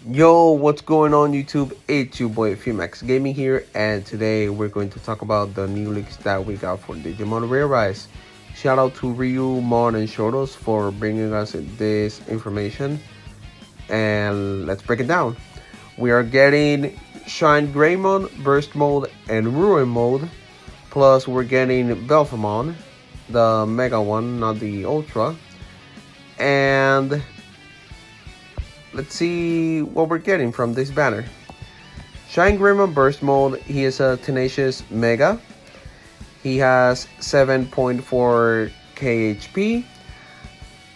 Yo, what's going on YouTube? It's your boy Fumax Gaming here, and today we're going to talk about the new leaks that we got for Digimon Rearise. Shout out to Ryu, Mon, and Shoutout for bringing us this information, and let's break it down. We are getting Shinegreymon Burst Mode and Ruin Mode, plus we're getting Belphamon, the Mega one, not the Ultra, and let's see what we're getting from this banner. Shinegreymon Burst Mode, he is a tenacious Mega. He has 7.4k HP,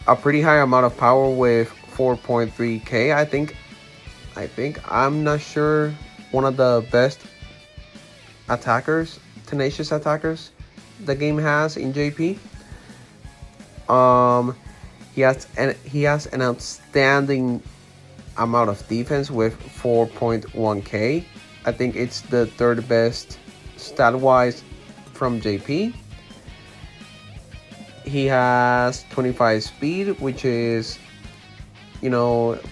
a pretty high amount of power with 4.3k. I'm not sure, one of the best attackers, tenacious attackers the game has in JP. He has an outstanding amount of defense with 4.1k. I think it's the third best stat wise from JP. He has 25 speed, which is,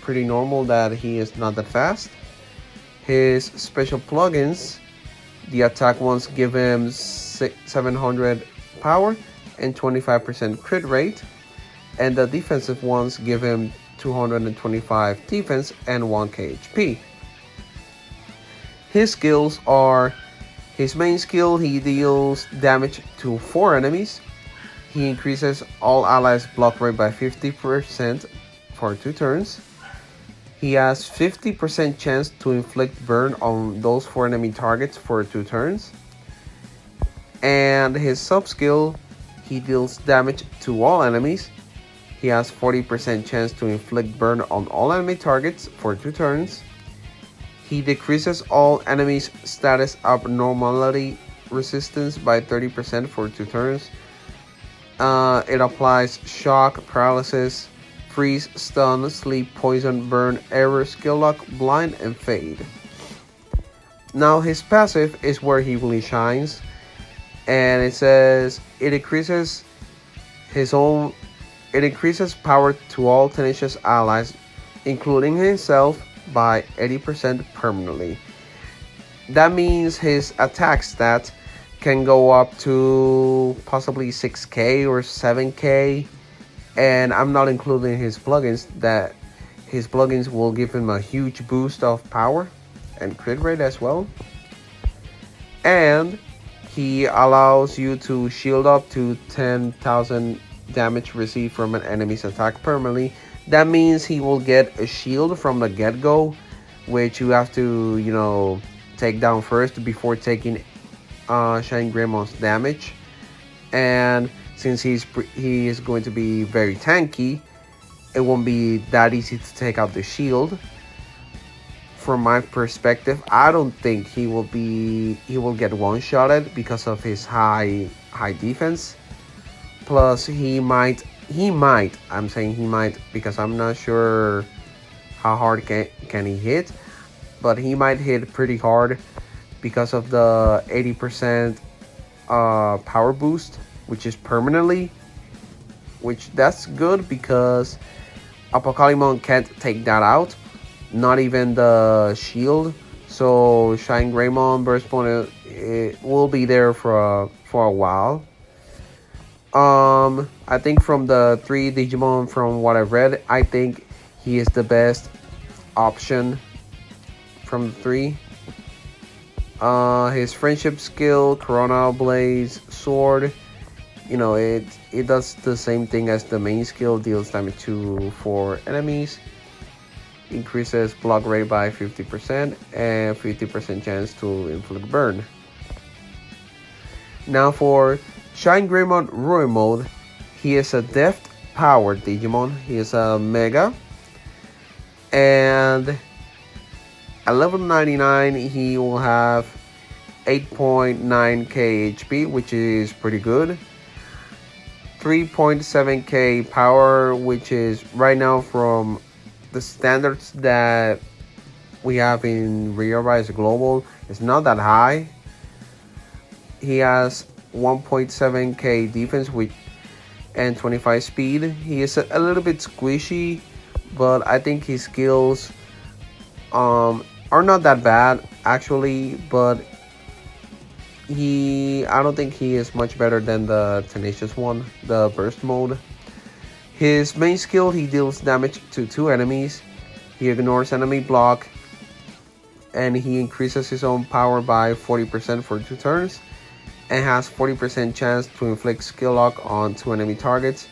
pretty normal that he is not that fast. His special plugins, the attack ones give him 700 power and 25% crit rate, and the defensive ones give him 225 defense and 1k HP. His skills are: his main skill, he deals damage to 4 enemies. He increases all allies block rate by 50% for 2 turns. He has 50% chance to inflict burn on those 4 enemy targets for 2 turns. And his sub skill, he deals damage to all enemies. He has 40% chance to inflict burn on all enemy targets for 2 turns. He decreases all enemies' status abnormality resistance by 30% for 2 turns. It applies shock, paralysis, freeze, stun, sleep, poison, burn, error, skill lock, blind, and fade. Now his passive is where he really shines, and it says it increases power to all tenacious allies, including himself, by 80% permanently. That means his attack stat can go up to possibly 6k or 7k, and I'm not including his plugins, that his plugins will give him a huge boost of power and crit rate as well. And he allows you to shield up to 10,000 damage received from an enemy's attack permanently. That means he will get a shield from the get-go, which you have to, take down first before taking Shinegreymon's damage. And since he is going to be very tanky, it won't be that easy to take out the shield. From my perspective, I don't think he will get one-shotted because of his high defense. Plus, I'm saying he might, because I'm not sure how hard can he hit, but he might hit pretty hard because of the 80% power boost, which is permanently, which that's good because Apocalypse can't take that out, not even the shield. So Shinegreymon Burst Mode, it will be there for a while. I think from the 3 Digimon, from what I've read, I think he is the best option from the 3. His friendship skill, Corona Blaze Sword, it does the same thing as the main skill, deals damage to 4 enemies, increases block rate by 50%, and 50% chance to inflict burn. Now for Shinegreymon Ruin Mode, he is a deft powered Digimon. He is a Mega, and at level 99 he will have 8.9k HP, which is pretty good. 3.7k power, which is right now from the standards that we have in Rearise Global, it's not that high. He has 1.7k defense and 25 speed. He is a little bit squishy, but I think his skills are not that bad actually, but I don't think he is much better than the Tenacious one, the burst mode. His main skill, he deals damage to 2 enemies, he ignores enemy block, and he increases his own power by 40% for 2 turns, and has 40% chance to inflict skill lock on 2 enemy targets.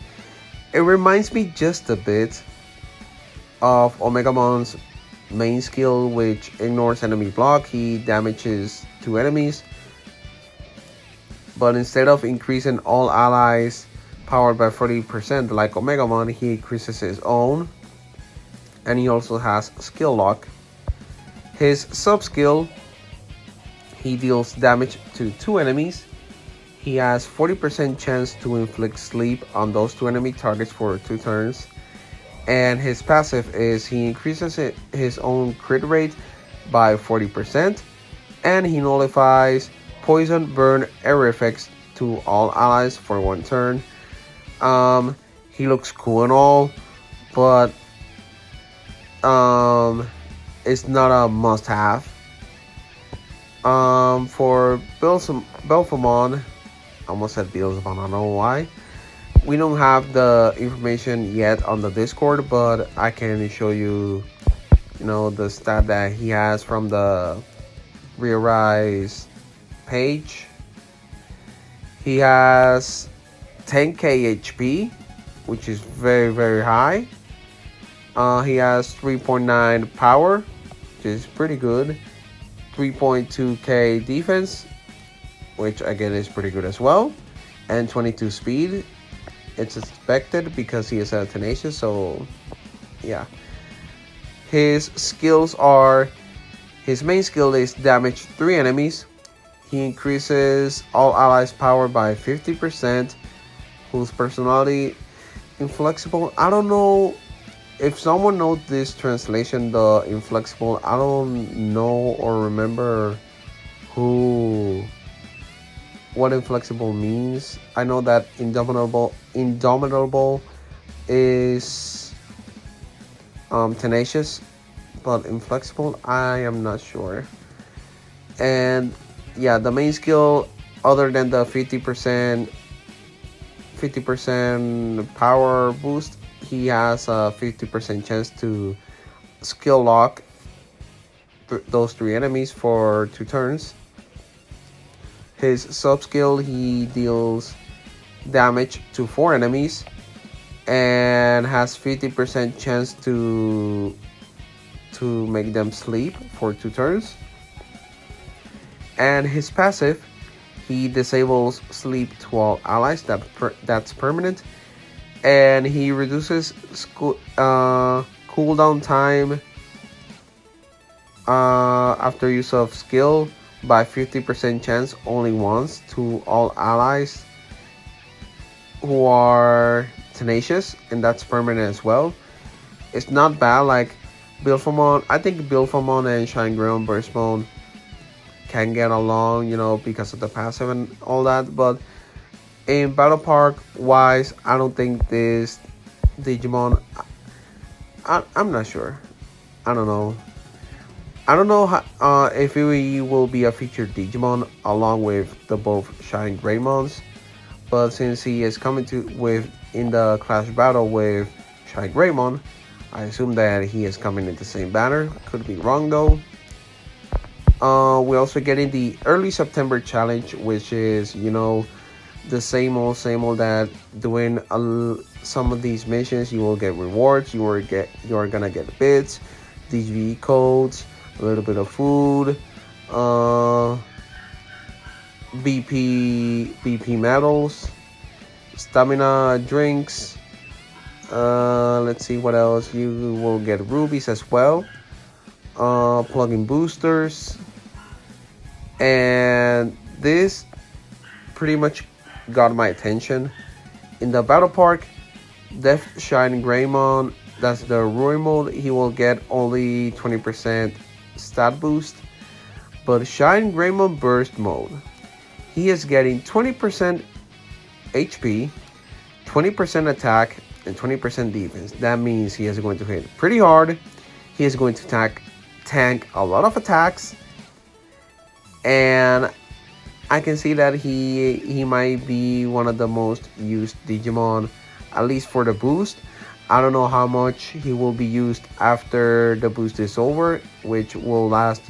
It reminds me just a bit of Omegamon's main skill, which ignores enemy block. He damages 2 enemies, but instead of increasing all allies powered by 40% like Omegamon, he increases his own, and he also has skill lock. His sub skill, he deals damage to 2 enemies. He has 40% chance to inflict sleep on those 2 enemy targets for 2 turns. And his passive is he increases his own crit rate by 40%, and he nullifies poison, burn, air effects to all allies for 1 turn. He looks cool and all, but it's not a must-have. For Belphemon, I almost said Beelzebub, I don't know why. We don't have the information yet on the Discord, but I can show you, the stat that he has from the Rearise page. He has 10k HP, which is very, very high. He has 3.9 power, which is pretty good. 3.2k defense, which again is pretty good as well. And 22 speed. It's expected because he is a Tenacious, so yeah. His skills are, his main skill is damage 3 enemies. He increases all allies' power by 50%. Whose personality inflexible. I don't know if someone knows this translation, the inflexible. I don't know or remember what inflexible means. I know that indomitable is Tenacious, but inflexible I am not sure. And yeah, the main skill, other than the 50% power boost, he has a 50% chance to skill lock those 3 enemies for 2 turns. His sub skill, he deals damage to 4 enemies and has 50% chance to make them sleep for 2 turns. And his passive, he disables sleep to all allies. That's permanent, and he reduces cooldown time after use of skill by 50% chance only once to all allies who are Tenacious, and that's permanent as well. It's not bad. Like Bilfamon, I think Bilfamon and Shinegreymon Burstmon can get along, because of the passive and all that. But in Battle Park wise, I don't think this Digimon. I'm not sure. I don't know. I don't know how, if he will be a featured Digimon along with the both Shinegreymons, but since he is coming in the clash battle with Shinegreymon, I assume that he is coming in the same banner. Could be wrong though. We're also getting the early September challenge, which is the same old that doing some of these missions you will get rewards. You are gonna get bits, DV codes, a little bit of food, BP medals, stamina drinks. Let's see what else. You will get rubies as well, plug-in boosters, and this pretty much got my attention. In the Battle Park, Death Shinegreymon, that's the Ruin mode, he will get only 20% stat boost. But Shinegreymon Burst mode, he is getting 20% HP, 20% attack, and 20% defense. That means he is going to hit pretty hard. He is going to attack tank a lot of attacks, and I can see that he might be one of the most used Digimon, at least for the boost. I don't know how much he will be used after the boost is over, which will last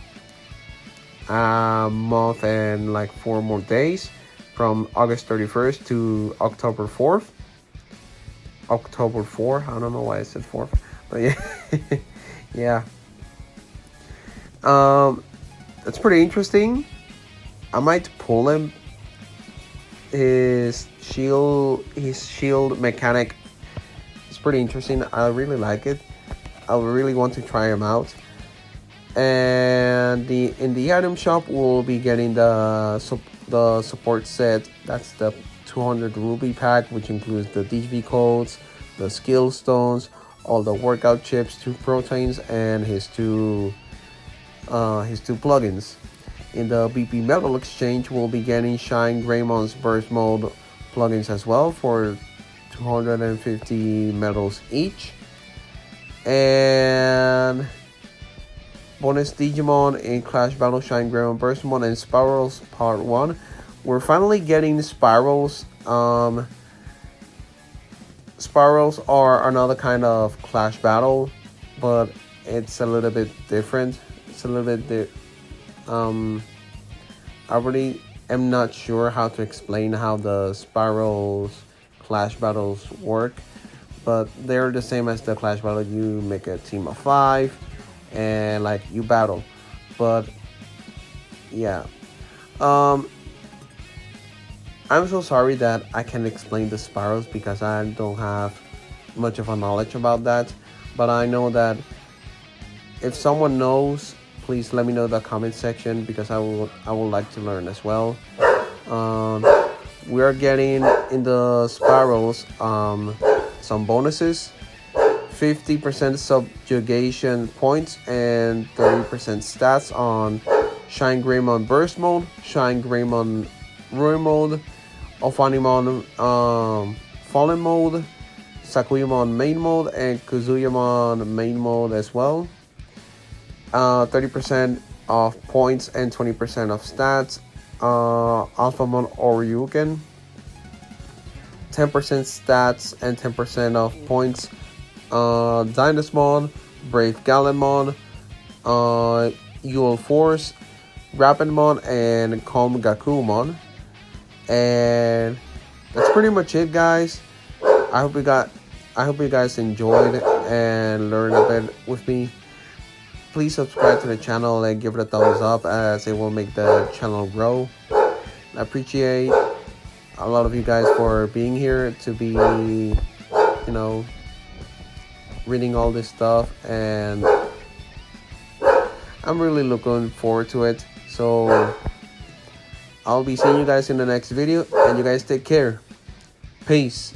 a month and like 4 more days, from August 31st to October 4th. October 4th. I don't know why I said 4th, but yeah, yeah. It's pretty interesting. I might pull him. His shield mechanic is pretty interesting. I really like it. I really want to try him out. And in the item shop, we'll be getting the support set. That's the 200 ruby pack, which includes the DV codes, the skill stones, all the workout chips, 2 proteins, and his two plugins. In the BP Metal Exchange, we'll be getting Shinegreymon Burst Mode plugins as well for 250 medals each. And bonus Digimon in Clash Battle Shinegreymon Burst Mode and Spirals Part 1. We're finally getting Spirals. Spirals are another kind of Clash Battle, but it's a little bit different. It's a little bit I really am not sure how to explain how the Spirals Clash Battles work, but they're the same as the Clash Battle. You make a team of 5 and like you battle, but yeah. I'm so sorry that I can't explain the Spirals because I don't have much of a knowledge about that, but I know that if someone knows, please let me know in the comment section, because I would like to learn as well. We are getting in the Spirals some bonuses: 50% subjugation points and 30% stats on Shinegreymon Burst Mode, Shinegreymon Ruin Mode, Ophanimon Fallen Mode, Sakuyamon Main Mode, and Kazuyamon Main Mode as well. 30% of points and 20% of stats. Alphamon Oryuken, 10% stats and 10% of points. Dynasmon, Brave Gallantmon, Yule Force, Rapidmon, and Calm Gakumon. And that's pretty much it, guys. I hope you guys enjoyed and learned a bit with me. Please subscribe to the channel and give it a thumbs up, as it will make the channel grow. I appreciate a lot of you guys for being here to be, reading all this stuff, and I'm really looking forward to it. So I'll be seeing you guys in the next video, and you guys take care. Peace.